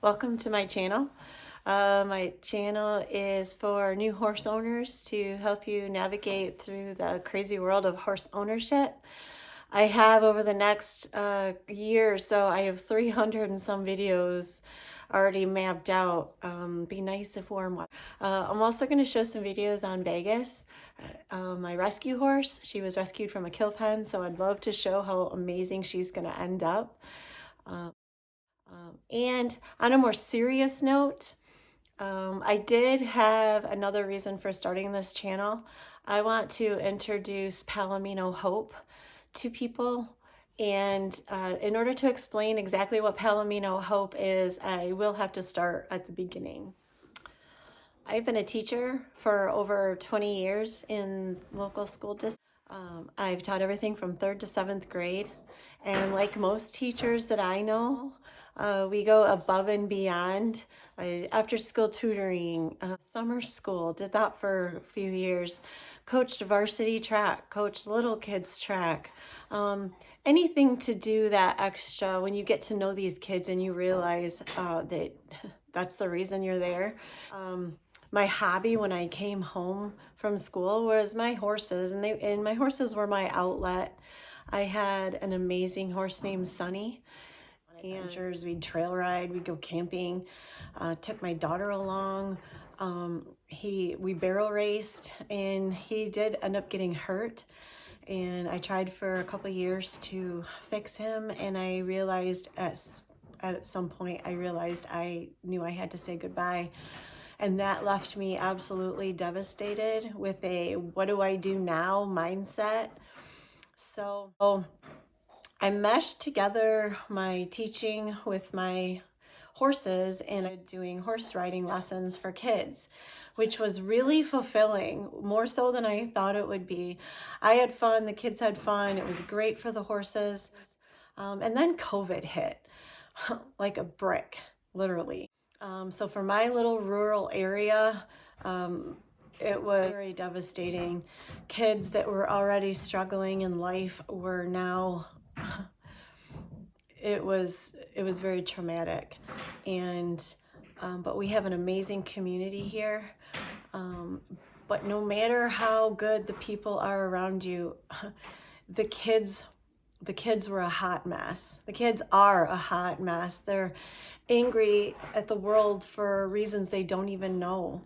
Welcome to my channel. My channel is for new horse owners to help you navigate through the crazy world of horse ownership. I have over the next year or so, I have 300 and some videos already mapped out. Be nice if warm weather. I'm also going to show some videos on Vegas. My rescue horse, she was rescued from a kill pen, so I'd love to show how amazing she's going to end up. And on a more serious note, I did have another reason for starting this channel. I want to introduce Palomino Hope to people. And in order to explain exactly what Palomino Hope is, I will have to start at the beginning. I've been a teacher for over 20 years in local school districts. I've taught everything from 3rd to 7th grade. And like most teachers that I know, we go above and beyond. After school tutoring, summer school, did that for a few years. Coached varsity track, coached little kids track. Anything to do that extra when you get to know these kids and you realize that that's the reason you're there. My hobby when I came home from school was my horses, and my horses were my outlet. I had an amazing horse named Sunny. Adventures, we'd trail ride, we'd go camping, took my daughter along. We barrel raced, and he did end up getting hurt. And I tried for a couple years to fix him, and I realized at some point, I knew I had to say goodbye. And that left me absolutely devastated with a what do I do now mindset. So I meshed together my teaching with my horses and doing horse riding lessons for kids, which was really fulfilling, more so than I thought it would be. I had fun, the kids had fun, it was great for the horses. And then COVID hit like a brick, literally. So for my little rural area, it was very devastating. Kids that were already struggling in life were now, it was very traumatic. And, but we have an amazing community here. But no matter how good the people are around you, the kids were a hot mess. The kids are a hot mess. They're angry at the world for reasons they don't even know.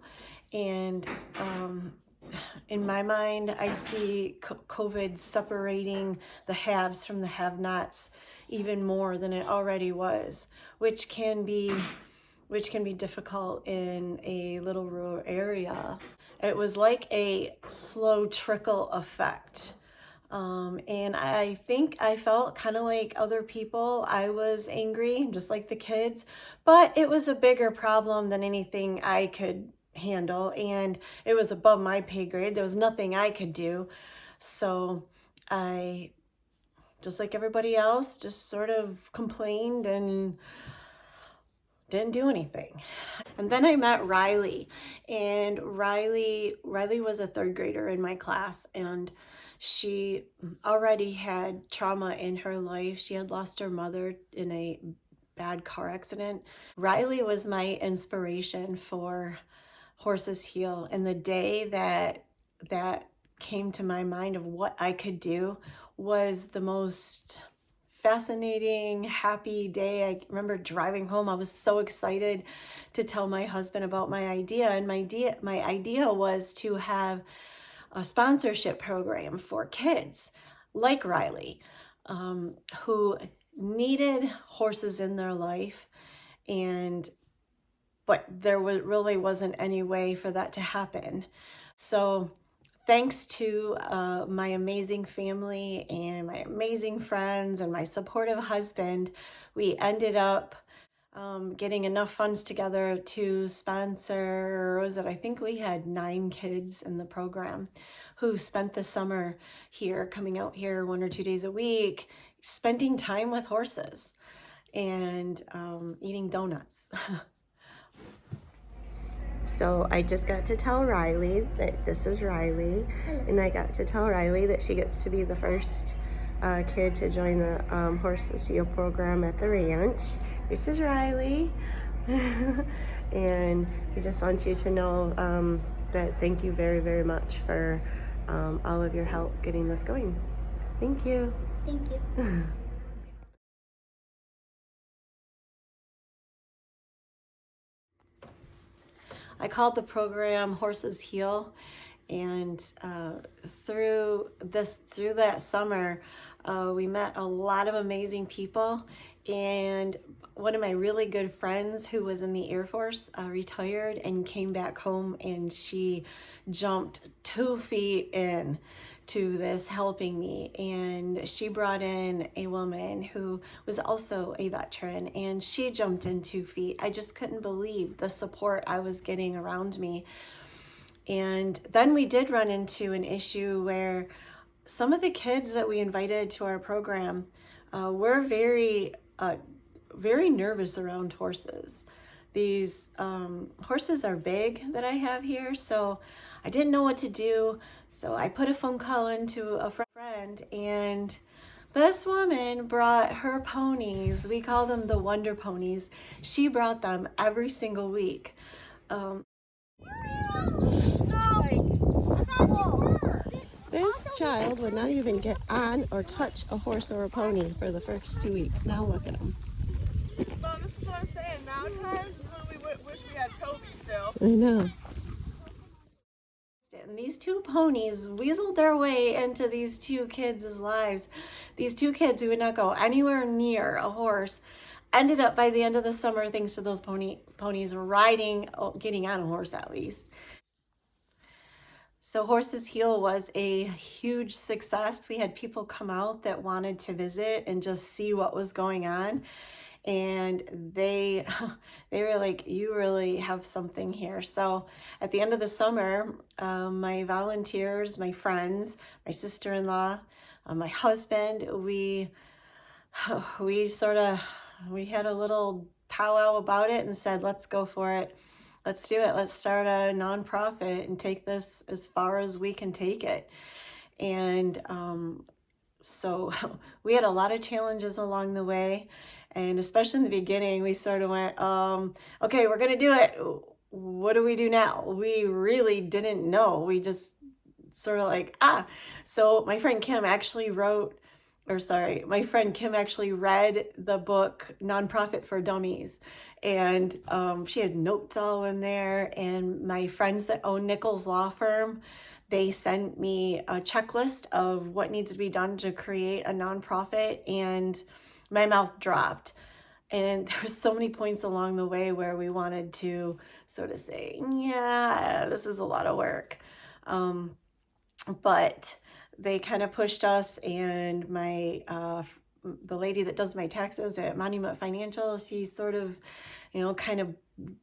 And in my mind, I see COVID separating the haves from the have-nots even more than it already was, which can be difficult in a little rural area. It was like a slow trickle effect. And I think I felt kind of like other people. I was angry, just like the kids, but it was a bigger problem than anything I could handle, and it was above my pay grade. There was nothing I could do. So I, just like everybody else, just sort of complained and didn't do anything. And then I met Riley, and Riley was a 3rd grader in my class, and she already had trauma in her life. She had lost her mother in a bad car accident. Riley was my inspiration for Horses Heal, and the day that came to my mind of what I could do was the most fascinating, happy day. I remember driving home. I was so excited to tell my husband about my idea. And my idea was to have a sponsorship program for kids like Riley, who needed horses in their life, but there really wasn't any way for that to happen. So thanks to my amazing family and my amazing friends and my supportive husband, we ended up getting enough funds together to sponsor, I think we had 9 kids in the program who spent the summer here, coming out here 1 or 2 days a week, spending time with horses and eating donuts. So I just got to tell Riley that this is Riley. Hello. And I got to tell Riley that she gets to be the first kid to join the Horses Heal program at the ranch. This is Riley. And he just wants you to know that thank you very, very much for all of your help getting this going. Thank you. Thank you. I called the program Horses Heal, and through that summer, we met a lot of amazing people. And one of my really good friends who was in the Air Force retired and came back home, and she jumped 2 feet in to this helping me. And she brought in a woman who was also a veteran, and she jumped in 2 feet. I just couldn't believe the support I was getting around me. And then we did run into an issue where some of the kids that we invited to our program were very nervous around horses. These horses are big that I have here, so I didn't know what to do. So I put a phone call into a friend, and this woman brought her ponies. We call them the Wonder Ponies. She brought them every single week. This child would not even get on or touch a horse or a pony for the first 2 weeks. Now look at him. Mom, this is what I'm saying. Now times when we wish we had Toby still. I know. And these 2 ponies weaseled their way into these 2 kids' lives. These 2 kids who would not go anywhere near a horse ended up by the end of the summer, thanks to those ponies riding, getting on a horse at least. So Horses Heal was a huge success. We had people come out that wanted to visit and just see what was going on. And they were like, you really have something here. So at the end of the summer, my volunteers, my friends, my sister-in-law, my husband, we had a little powwow about it and said, let's go for it. Let's do it. Let's start a nonprofit and take this as far as we can take it. And so we had a lot of challenges along the way. And especially in the beginning, we sort of went, okay, we're going to do it. What do we do now? We really didn't know. We just sort of like, So my friend Kim actually read the book Nonprofit for Dummies. And she had notes all in there. And my friends that own Nichols Law Firm, they sent me a checklist of what needs to be done to create a nonprofit, and my mouth dropped. And there were so many points along the way where we wanted to sort of say, yeah, this is a lot of work. But they kind of pushed us, and the lady that does my taxes at Monument Financial, she sort of, kind of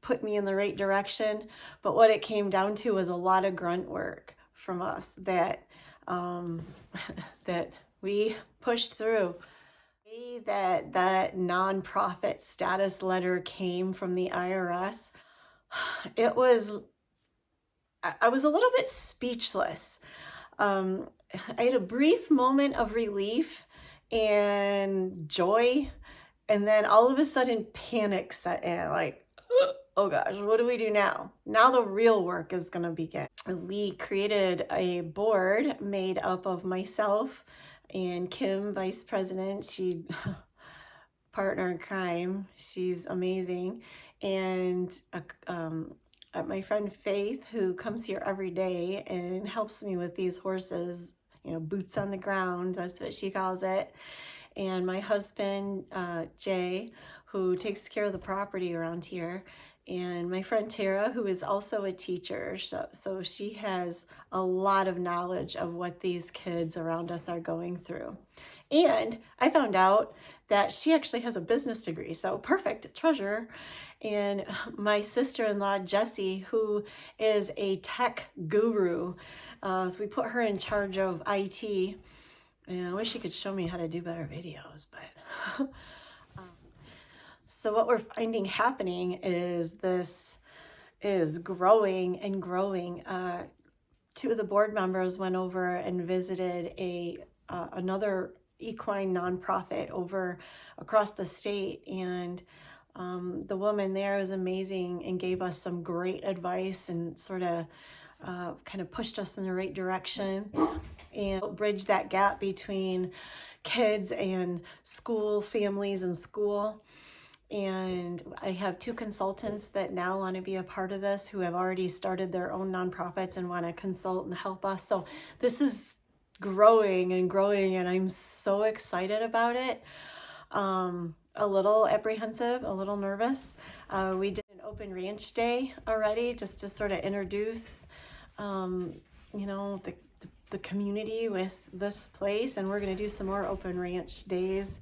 put me in the right direction. But what it came down to was a lot of grunt work from us that that we pushed through. That nonprofit status letter came from the IRS, I was a little bit speechless. I had a brief moment of relief and joy, and then all of a sudden panic set in, like, oh gosh, what do we do now? Now the real work is going to begin. We created a board made up of myself and Kim, vice president. She partner in crime. She's amazing. And my friend Faith, who comes here every day and helps me with these horses, boots on the ground, that's what she calls it. And my husband, Jay, who takes care of the property around here. And my friend Tara, who is also a teacher. So she has a lot of knowledge of what these kids around us are going through. And I found out that she actually has a business degree. So perfect, treasurer. And my sister-in-law, Jessie, who is a tech guru. So we put her in charge of IT. And I wish she could show me how to do better videos, but... So what we're finding happening is this is growing and growing. 2 of the board members went over and visited another equine nonprofit over across the state, and The woman there was amazing and gave us some great advice and sort of kind of pushed us in the right direction and bridge that gap between kids and school, families and school. And I have 2 consultants that now want to be a part of this who have already started their own nonprofits and want to consult and help us. So this is growing and growing, and I'm so excited about it. A little apprehensive, a little nervous. We did an open ranch day already just to sort of introduce, you know, the community with this place, and we're going to do some more open ranch days,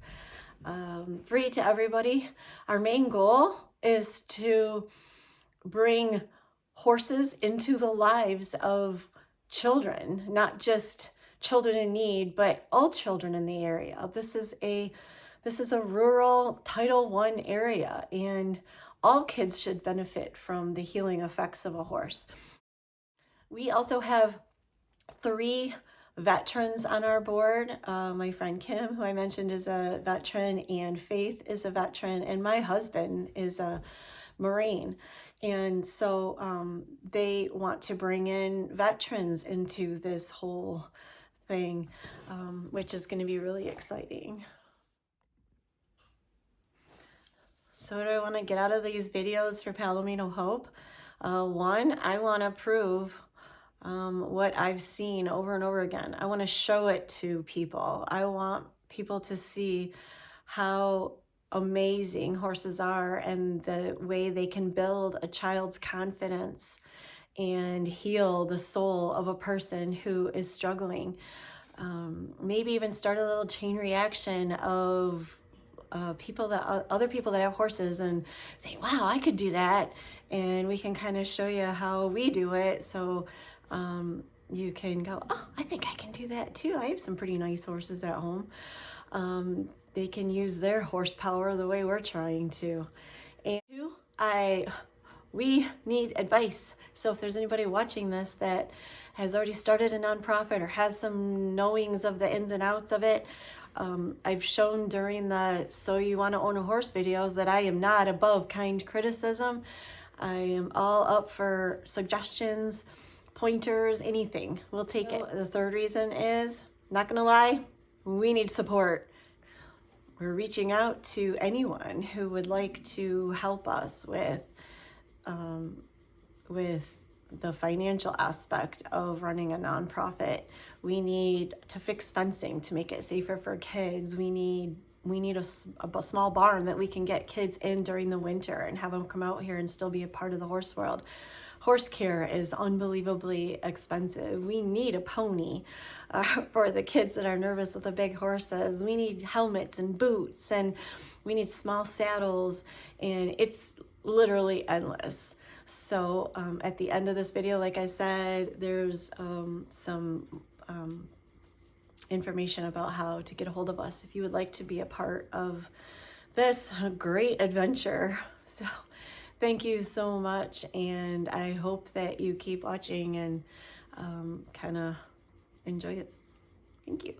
free to everybody. Our main goal is to bring horses into the lives of children, not just children in need, but all children in the area. This is a rural Title I area, and all kids should benefit from the healing effects of a horse. We also have 3 veterans on our board. My friend Kim, who I mentioned, is a veteran, and Faith is a veteran, and my husband is a Marine. And so they want to bring in veterans into this whole thing, which is going to be really exciting. So what do I want to get out of these videos for Palomino Hope? One, I want to prove what I've seen over and over again. I want to show it to people. I want people to see how amazing horses are and the way they can build a child's confidence and heal the soul of a person who is struggling. Maybe even start a little chain reaction of other people that have horses, and say, wow, I could do that. And we can kind of show you how we do it. So you can go, oh, I think I can do that too. I have some pretty nice horses at home. They can use their horsepower the way we're trying to. And two, we need advice. So if there's anybody watching this that has already started a nonprofit or has some knowings of the ins and outs of it, I've shown during the So You Want to Own a Horse videos that I am not above kind criticism. I am all up for suggestions, pointers, anything. We'll take it. The third reason is, not gonna lie, we need support. We're reaching out to anyone who would like to help us with the financial aspect of running a nonprofit. We need to fix fencing to make it safer for kids. We need a small barn that we can get kids in during the winter and have them come out here and still be a part of the horse world. Horse care is unbelievably expensive. We need a pony for the kids that are nervous with the big horses. We need helmets and boots, and we need small saddles, and it's literally endless. So at the end of this video, like I said, there's some information about how to get a hold of us if you would like to be a part of this great adventure. So thank you so much, and I hope that you keep watching and kind of enjoy it. Thank you.